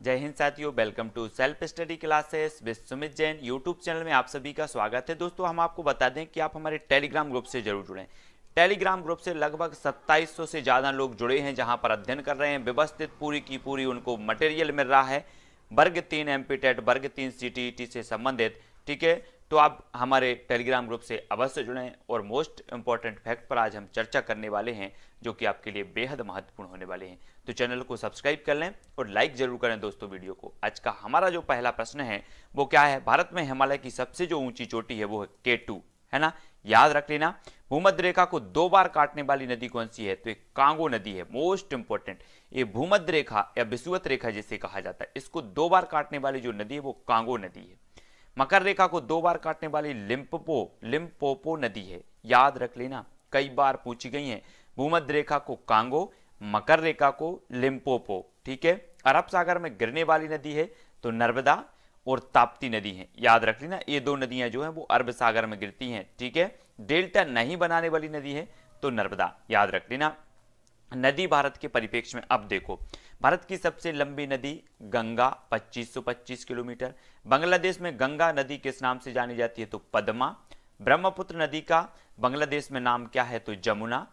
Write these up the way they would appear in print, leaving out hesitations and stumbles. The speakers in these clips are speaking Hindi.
जय हिंद साथियों, welcome to self study classes with Sumit Jain YouTube channel में आप सभी का स्वागत है। दोस्तों, हम आपको बता दें कि आप हमारे टेलीग्राम ग्रुप से जरूर जुड़ें। टेलीग्राम ग्रुप से लगभग 2700 से ज़्यादा लोग जुड़े हैं, जहां पर अध्ययन कर रहे हैं। व्यवस्थित पूरी की पूरी उनको मटेरियल मिल रहा है, वर्ग 3 एमपीटेट, वर्ग 3 सीटीईटी से संबंधित। ठीक है, तो आप हमारे टेलीग्राम ग्रुप से अवश्य जुड़ें। और मोस्ट इंपॉर्टेंट फैक्ट पर आज हम चर्चा करने वाले हैं, जो कि आपके लिए बेहद महत्वपूर्ण होने वाले हैं। तो चैनल को सब्सक्राइब कर लें और लाइक जरूर करें दोस्तों वीडियो को। आज का हमारा जो पहला प्रश्न है वो क्या है? भारत में हिमालय की सबसे जो ऊंची चोटी है वो है K2, है ना, याद रख लेना। भूमध्य रेखा को 2 बार काटने वाली नदी कौन सी है? तो एक कांगो नदी है। मोस्ट इंपॉर्टेंट, ये भूमध्य रेखा या विषुवत रेखा जिसे कहा जाता है, इसको 2 बार काटने वाली जो नदी है वो कांगो नदी है। मकर रेखा को 2 बार काटने वाली लिम्पोपो नदी है, याद रख लेना, कई बार पूछी गई है। भूमध्य रेखा को कांगो, मकर रेखा को लिम्पोपो। ठीक है, अरब सागर में गिरने वाली नदी है तो नर्मदा और ताप्ती नदी है, याद रख लेना। ये दो नदियां जो हैं वो अरब सागर में गिरती हैं। ठीक है, डेल्टा नहीं बनाने वाली नदी है तो नर्मदा, याद रख लेना। नदी भारत के परिप्रेक्ष्य में अब देखो, भारत की सबसे लंबी नदी गंगा 2525 किलोमीटर। बांग्लादेश में गंगा नदी किस नाम से जानी जाती है? तो पद्मा। ब्रह्मपुत्र नदी का बांग्लादेश में नाम क्या है? तो जमुना।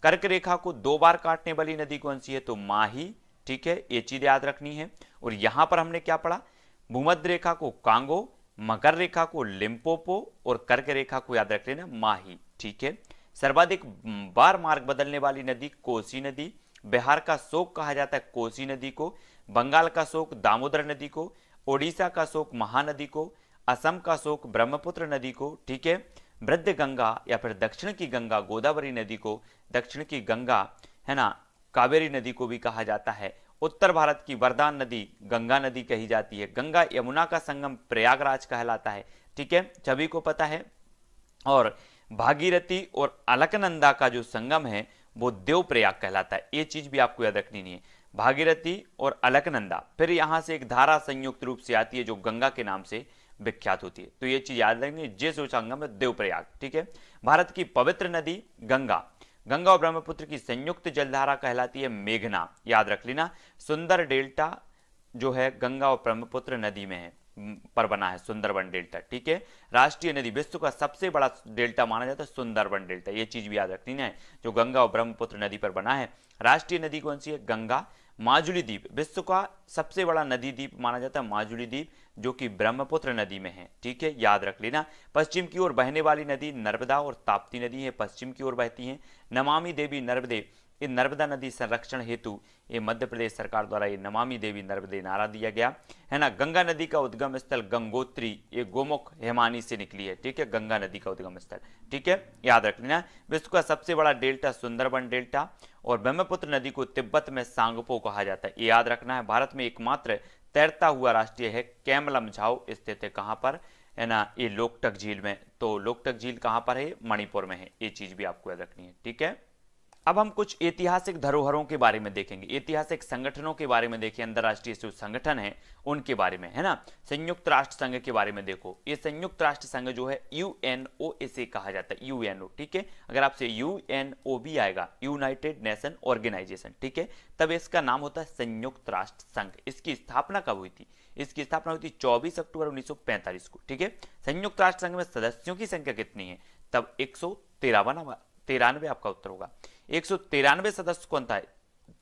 कर्क रेखा को 2 बार काटने वाली नदी कौन सी है? तो माही। ठीक है, ये चीज याद रखनी है। और यहां पर हमने क्या पढ़ा? भूमध्य रेखा को कांगो, मकर रेखा को लिम्पोपो और कर्क रेखा को याद रख लेना माही। ठीक है, सर्वाधिक बार मार्ग बदलने वाली नदी कोसी नदी। बिहार का शोक कहा जाता है कोसी नदी को, बंगाल का शोक दामोदर नदी को, ओडिशा का शोक महानदी को, असम का शोक ब्रह्मपुत्र नदी को। ठीक है, मध्य गंगा या फिर दक्षिण की गंगा गोदावरी नदी को, दक्षिण की गंगा है ना कावेरी नदी को भी कहा जाता है। उत्तर भारत की वरदान नदी गंगा नदी कही जाती है। गंगा यमुना का संगम प्रयागराज कहलाता है। ठीक है, सभी को पता है। और भागीरथी और अलकनंदा का जो संगम है वो देवप्रयाग कहलाता है। ये चीज भी आपको याद रखनी नहीं है, भागीरथी और अलकनंदा। फिर यहां से एक धारा संयुक्त रूप से आती है जो गंगा के नाम से विख्यात होती है, तो ये चीज याद रखनी है। जे संगम है देवप्रयाग। ठीक है, भारत की पवित्र नदी गंगा, गंगा और ब्रह्मपुत्र की संयुक्त जलधारा कहलाती है मेघना, याद रख लेना। सुंदर डेल्टा जो है गंगा और ब्रह्मपुत्र नदी में है, पर बना है सुंदरबन डेल्टा। ठीक है, राष्ट्रीय नदी, विश्व का सबसे बड़ा डेल्टा माना जाता है सुंदरबन डेल्टा, ये चीज भी याद रखनी है, जो गंगा और ब्रह्मपुत्र नदी पर बना है। राष्ट्रीय नदी कौन सी है? गंगा। माजुली द्वीप, विश्व का सबसे बड़ा नदी द्वीप माना जाता है माजुली द्वीप, जो कि ब्रह्मपुत्र नदी में है। ठीक है, याद रख लेना। पश्चिम की ओर बहने वाली नदी नर्मदा और ताप्ती नदी है, पश्चिम की ओर बहती हैं। नमामि देवी नर्मदे, ये नर्मदा नदी संरक्षण हेतु ये मध्य प्रदेश सरकार द्वारा ये नमामि देवी नर्मदे नारा दिया गया है ना। गंगा नदी का उद्गम स्थल गंगोत्री, ये गोमुख हेमानी से निकली है। ठीक है, गंगा नदी का उद्गम स्थल। ठीक है, याद रख लेना। विश्व का सबसे बड़ा डेल्टा सुंदरबन डेल्टा, और ब्रह्मपुत्र नदी को तिब्बत में सांगपो कहा जाता है, ये याद रखना है। भारत में एकमात्र तैरता हुआ राष्ट्रीय है कैमलमझाओ, स्थित है कहां पर? है ना, ये लोकटक झील में। तो लोकटक झील कहां पर है? मणिपुर में है, ये चीज भी आपको याद रखनी है। ठीक है, अब हम कुछ ऐतिहासिक धरोहरों के बारे में देखेंगे, ऐतिहासिक संगठनों के बारे में देखें, अंतरराष्ट्रीय जो संगठन है उनके बारे में, है ना। संयुक्त राष्ट्र संघ के बारे में देखो, ये संयुक्त राष्ट्र संघ जो है यूएनओ इसे कहा जाता है, यूएनओ। ठीक है, अगर आपसे यूएनओ भी आएगा, यूनाइटेड नेशन ऑर्गेनाइजेशन, ठीक है, तब इसका नाम होता है संयुक्त राष्ट्र संघ। इसकी स्थापना कब हुई थी? इसकी स्थापना हुई थी 24 अक्टूबर 1945 को। ठीक है, संयुक्त राष्ट्र संघ में सदस्यों की संख्या कितनी है? तब 193 आपका उत्तर होगा। 193 सदस्य कौन था?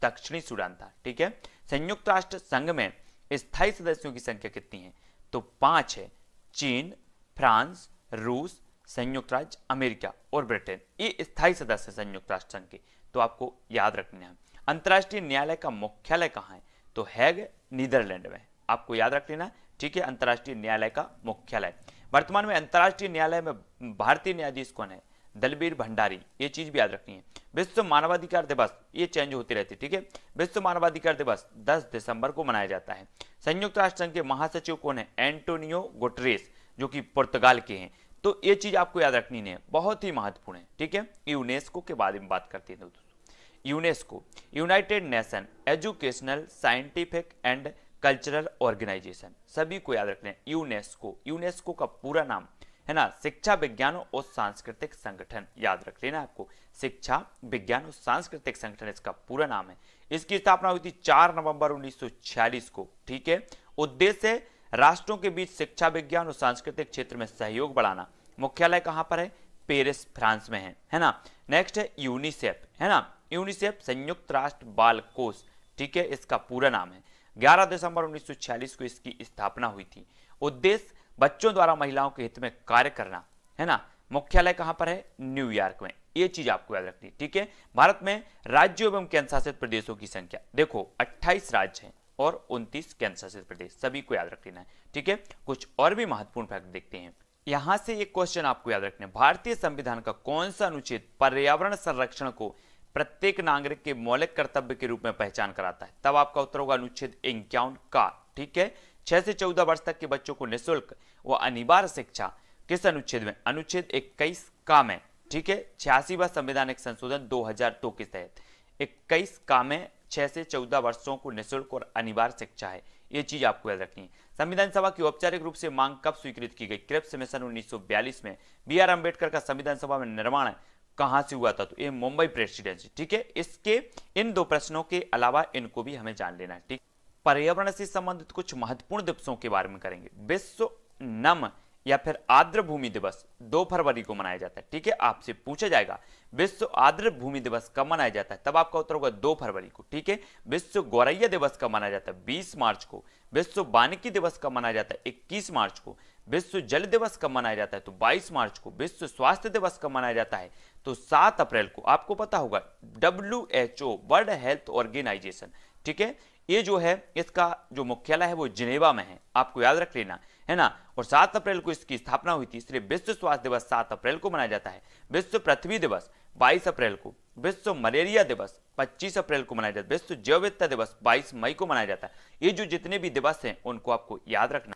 दक्षिणी सूडान था। ठीक है, संयुक्त राष्ट्र संघ में स्थायी सदस्यों की संख्या कितनी है? तो 5 है। चीन, फ्रांस, रूस, संयुक्त राज्य अमेरिका और ब्रिटेन, ये स्थायी सदस्य संयुक्त राष्ट्र संघ के, तो आपको याद रखना है। अंतर्राष्ट्रीय न्यायालय का मुख्यालय कहां है? तो हैग, नीदरलैंड में, आपको याद रख लेना। ठीक है, अंतर्राष्ट्रीय न्यायालय का मुख्यालय। वर्तमान में अंतर्राष्ट्रीय न्यायालय में भारतीय न्यायाधीश कौन है? दलबीर भंडारी, ये चीज भी याद रखनी है। विश्व मानवाधिकार दिवस, ये चेंज होती रहती है। ठीक है, विश्व मानवाधिकार दिवस 10 दिसंबर को मनाया जाता है। संयुक्त राष्ट्र संघ के महासचिव कौन है? एंटोनियो गुटरेस, जो कि पुर्तगाल के हैं। तो ये चीज आपको याद रखनी है, बहुत ही महत्वपूर्ण है। ठीक है, यूनेस्को के बारे में बात करते हैं दोस्तों। UNESCO, United Nation educational, scientific and cultural organisation, सभी को याद रखना है। यूनेस्को, यूनेस्को का पूरा नाम है ना शिक्षा विज्ञान और सांस्कृतिक संगठन, याद रख लेना आपको, शिक्षा विज्ञान और सांस्कृतिक संगठन इसका पूरा नाम है। इसकी स्थापना हुई थी 4 नवंबर 1946 को। ठीक है, उद्देश्य राष्ट्रों के बीच शिक्षा, विज्ञान और सांस्कृतिक क्षेत्र में सहयोग बढ़ाना। मुख्यालय कहां पर है? पेरिस, फ्रांस में है ना। नेक्स्ट है यूनिसेफ, है ना। यूनिसेफ संयुक्त राष्ट्र बाल कोष, ठीक है, इसका पूरा नाम है। 11 दिसंबर 1946 को इसकी स्थापना हुई थी। उद्देश्य बच्चों द्वारा महिलाओं के हित में कार्य करना, है ना। मुख्यालय कहां पर है? न्यूयॉर्क में। ये चीज आपको याद रखनी है। ठीक है, भारत में राज्यों एवं केंद्र शासित प्रदेशों की संख्या देखो 28 राज्य हैं और 29 केंद्र शासित प्रदेश, सभी को याद रख लेना है। ठीक है, कुछ और भी महत्वपूर्ण फैक्ट देखते हैं। यहां से एक क्वेश्चन आपको याद रखना है, भारतीय संविधान का कौन सा अनुच्छेद पर्यावरण संरक्षण को प्रत्येक नागरिक के मौलिक कर्तव्य के रूप में पहचान कराता है? तब आपका उत्तर होगा अनुच्छेद 51 का। ठीक है, 6 से 14 वर्ष तक के बच्चों को निःशुल्क व अनिवार्य शिक्षा किस अनुच्छेद में? अनुच्छेद 21 का में। ठीक है, 86वां संवैधानिक संशोधन 2002 के तहत 21 का में 6 से 14 वर्षों को निःशुल्क और अनिवार्य शिक्षा है। ये चीज आपको याद रखनी है। संविधान सभा की औपचारिक रूप से मांग कब स्वीकृत की गई? क्रिप्स मिशन 1942 में। बी.आर. अम्बेडकर का संविधान सभा में निर्माण कहां से हुआ था? तो ये मुंबई प्रेसिडेंसी। ठीक है, इसके इन दो प्रश्नों के अलावा इनको भी हमें जान लेना है। ठीक, पर्यावरण से संबंधित कुछ महत्वपूर्ण दिवसों के बारे में करेंगे। विश्व नम या फिर आर्द्र भूमि दिवस 2 फरवरी को मनाया जाता है। ठीक है, आपसे पूछा जाएगा विश्व आर्द्र भूमि दिवस कब मनाया जाता है? तब आपका उत्तर होगा 2 फरवरी को। ठीक है, विश्व गौरैया दिवस कब मनाया जाता है? 20 मार्च को। विश्व वानिकी दिवस कब मनाया जाता है? 21 मार्च को। विश्व जल दिवस कब मनाया जाता है? तो 22 मार्च को। विश्व स्वास्थ्य दिवस कब मनाया जाता है? तो 7 अप्रैल को। आपको पता होगा WHO वर्ल्ड हेल्थ ऑर्गेनाइजेशन, ठीक है, ये जो है इसका जो मुख्यालय है वो जिनेवा में है, आपको याद रख लेना, है ना। और 7 अप्रैल को इसकी स्थापना हुई थी, इसलिए विश्व स्वास्थ्य दिवस 7 अप्रैल को मनाया जाता है। विश्व पृथ्वी दिवस 22 अप्रैल को। विश्व मलेरिया दिवस 25 अप्रैल को मनाया जाता है। विश्व जैव विविधता दिवस 22 मई को मनाया जाता है। ये जो जितने भी दिवस हैं उनको आपको याद रखना।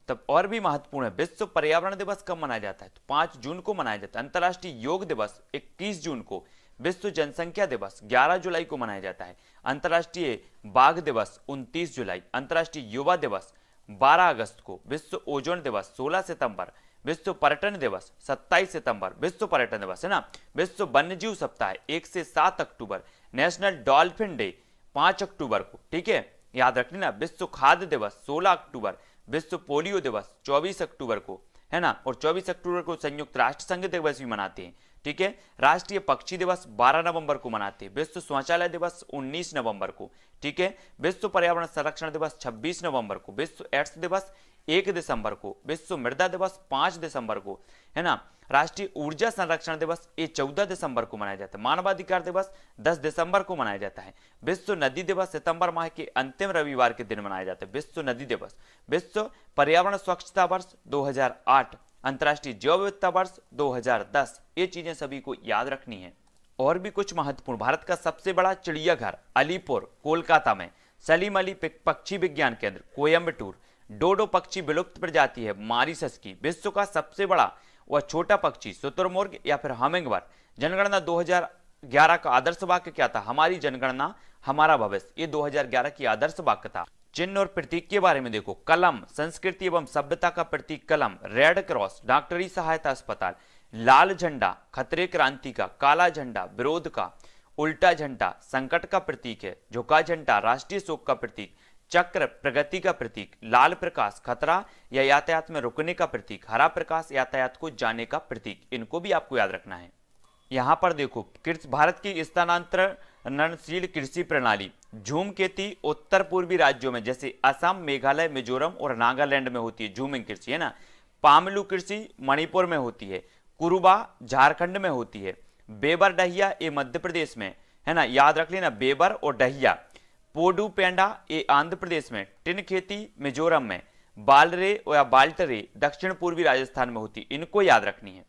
तब और भी महत्वपूर्ण है, विश्व पर्यावरण दिवस कब मनाया जाता है? तो 5 जून को मनाया जाता है। अंतर्राष्ट्रीय योग दिवस 21 जून को। विश्व जनसंख्या दिवस 11 जुलाई को मनाया जाता है। अंतर्राष्ट्रीय बाघ दिवस 29 जुलाई। अंतर्राष्ट्रीय युवा दिवस 12 अगस्त को। विश्व ओजोन दिवस 16 सितंबर। विश्व पर्यटन दिवस 27 सितंबर, विश्व पर्यटन दिवस, है ना। विश्व वन्यजीव सप्ताह 1 से 7 अक्टूबर। नेशनल डॉल्फिन डे 5 अक्टूबर को, ठीक है, याद रख लेना। विश्व खाद्य दिवस 16 अक्टूबर। विश्व पोलियो दिवस 24 अक्टूबर को, है ना। और 24 अक्टूबर को संयुक्त राष्ट्र संघ दिवस भी मनाते हैं, ठीक है। राष्ट्रीय पक्षी दिवस 12 नवंबर को मनाते हैं। विश्व शौचालय दिवस 19 नवंबर को, ठीक है। विश्व पर्यावरण संरक्षण दिवस 26 नवंबर को। विश्व एड्स दिवस 1 दिसंबर को। विश्व मृदा दिवस 5 दिसंबर को, है ना। राष्ट्रीय ऊर्जा संरक्षण दिवस ये 14 दिसंबर को मनाया जाता है। मानवाधिकार दिवस 10 दिसंबर को मनाया जाता है। विश्व नदी दिवस सितंबर माह के अंतिम रविवार के दिन मनाया जाता है, विश्व नदी दिवस। विश्व पर्यावरण स्वच्छता वर्ष 2008, अंतर्राष्ट्रीय जैव विविधता वर्ष 2010। ये चीजें सभी को याद रखनी है। और भी कुछ महत्वपूर्ण, भारत का सबसे बड़ा चिड़ियाघर अलीपुर कोलकाता में। सलीम अली पक्षी विज्ञान केंद्र कोयम्बटूर। डोडो पक्षी विलुप्त प्रजाति है मॉरिशस की। विश्व का सबसे बड़ा व छोटा पक्षी शुतुरमुर्ग या फिर हमिंगबर्ड। जनगणना 2011 का आदर्श वाक्य क्या था? हमारी जनगणना हमारा भविष्य। ये 2011 की आदर्श वाक्य था। चिन्ह और प्रतीक के बारे में देखो, कलम संस्कृति एवं सभ्यता का प्रतीक कलम। रेड क्रॉस डॉक्टरी सहायता अस्पताल। लाल झंडा खतरे क्रांति का। काला झंडा विरोध का। उल्टा झंडा संकट का प्रतीक है। झुका झंडा राष्ट्रीय शोक का प्रतीक। चक्र प्रगति का प्रतीक। लाल प्रकाश खतरा या यातायात में रुकने का प्रतीक। हरा प्रकाश यातायात को जाने का प्रतीक। इनको भी आपको याद रखना है। यहां पर देखो, भारत की स्थानांतरणशील कृषि प्रणाली झूमकेती उत्तर पूर्वी राज्यों में जैसे असम, मेघालय, मिजोरम और नागालैंड में होती है झूमिंग कृषि, है ना। पामलू कृषि मणिपुर में होती है। कुरुबा झारखंड में होती है। बेबर डहिया ये मध्य प्रदेश में, है ना, याद रख लेना, बेबर और डहिया। पोडू पेंडा ये आंध्र प्रदेश में। टिन खेती मिजोरम में। बालरे या बाल्टरे दक्षिण पूर्वी राजस्थान में होती, इनको याद रखनी है।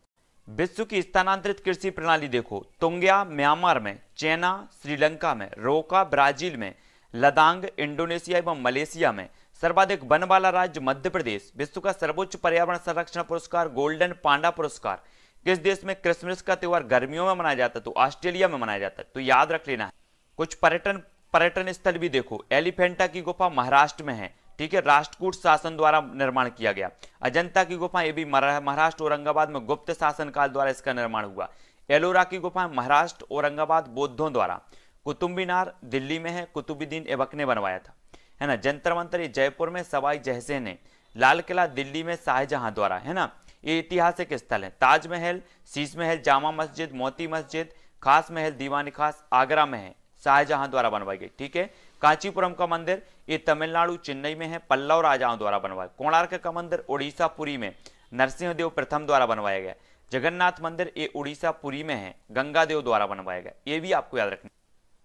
विश्व की स्थानांतरित कृषि प्रणाली देखो, तुंग्या म्यांमार में। चैना श्रीलंका में। रोका ब्राजील में। लदांग इंडोनेशिया एवं मलेशिया में। सर्वाधिक वन वाला राज्य मध्य प्रदेश। विश्व का सर्वोच्च पर्यावरण संरक्षण पुरस्कार गोल्डन पांडा पुरस्कार किस देश में क्रिसमस का त्योहार गर्मियों में मनाया जाता है? तो ऑस्ट्रेलिया में मनाया जाता है, तो याद रख लेना है। कुछ पर्यटन स्थल भी देखो, एलिफेंटा की गुफा महाराष्ट्र में है, ठीक है, राष्ट्रकूट शासन द्वारा निर्माण किया गया। अजंता की गुफा ये भी महाराष्ट्र औरंगाबाद में गुप्त शासन काल द्वारा इसका निर्माण हुआ। एलोरा की गुफा महाराष्ट्र औरंगाबाद बौद्धों द्वारा। कुतुब मीनार दिल्ली में है, कुतुबुद्दीन ऐबक ने बनवाया था, है ना। जंतर मंतर ये जयपुर में सवाई जयसिंह ने, लाल किला दिल्ली में शाहजहां द्वारा, है ना। ये ऐतिहासिक स्थल है। ताजमहल, शीश महल, जामा मस्जिद, मोती मस्जिद, खास महल, दीवानी खास आगरा में है, शाहजहां द्वारा बनवाई गई, ठीक है। कांचीपुरम का मंदिर ये तमिलनाडु चेन्नई में है, पल्लव राजाओं द्वारा बनवाया। कोणार्क का मंदिर उड़ीसा पुरी में नरसिंहदेव प्रथम द्वारा बनवाया गया। जगन्नाथ मंदिर ये उड़ीसा पुरी में है, गंगादेव द्वारा बनवाया गया। ये भी आपको याद रखना।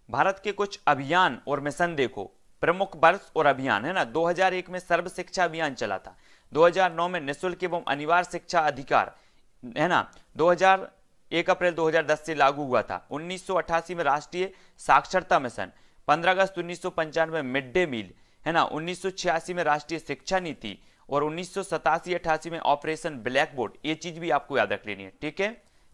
भारत के कुछ अभियान और मिशन देखो, प्रमुख वर्ष और अभियान, है ना। 2001 में सर्व शिक्षा अभियान चला था। 2009 में निःशुल्क एवं अनिवार्य शिक्षा अधिकार, है ना, 1 अप्रैल 2010 से लागू हुआ था। 1988 में राष्ट्रीय साक्षरता मिशन, 15 अगस्त 1995 में मिड डे मील, है ना। 1986 में राष्ट्रीय शिक्षा नीति और 1987-88 में ऑपरेशन ब्लैक बोर्ड। ये चीज भी आपको याद रख लेनी है, ठीक है।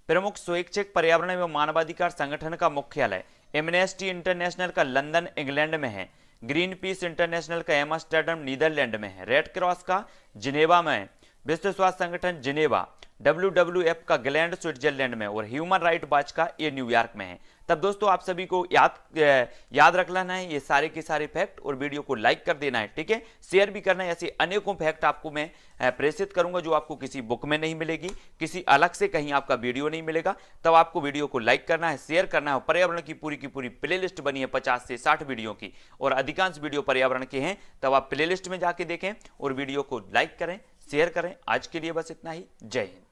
प्रमुख स्वैच्छिक पर्यावरण एवं मानवाधिकार संगठन का मुख्यालय एमनेस्टी इंटरनेशनल का लंदन इंग्लैंड में है। ग्रीन पीस इंटरनेशनल का एम्स्टर्डम नीदरलैंड में है। रेड क्रॉस का जिनेवा में है। विश्व स्वास्थ्य संगठन जिनेवा, WWF का ग्लैंड स्विट्जरलैंड में, और ह्यूमन राइट वॉच का ये न्यूयॉर्क में है। तब दोस्तों आप सभी को याद रख लेना है ये सारे के सारे फैक्ट, और वीडियो को लाइक कर देना है, ठीक है। शेयर भी करना है। ऐसे अनेकों फैक्ट आपको मैं प्रेषित करूंगा जो आपको किसी बुक में नहीं मिलेगी, किसी अलग से कहीं आपका वीडियो नहीं मिलेगा। तब आपको वीडियो को लाइक करना है, शेयर करना है। पर्यावरण की पूरी प्लेलिस्ट बनी है 50 से 60 वीडियो की, और अधिकांश वीडियो पर्यावरण के हैं। तब आप प्लेलिस्ट में जाके देखें और वीडियो को लाइक करें, शेयर करें। आज के लिए बस इतना ही। जय हिंद।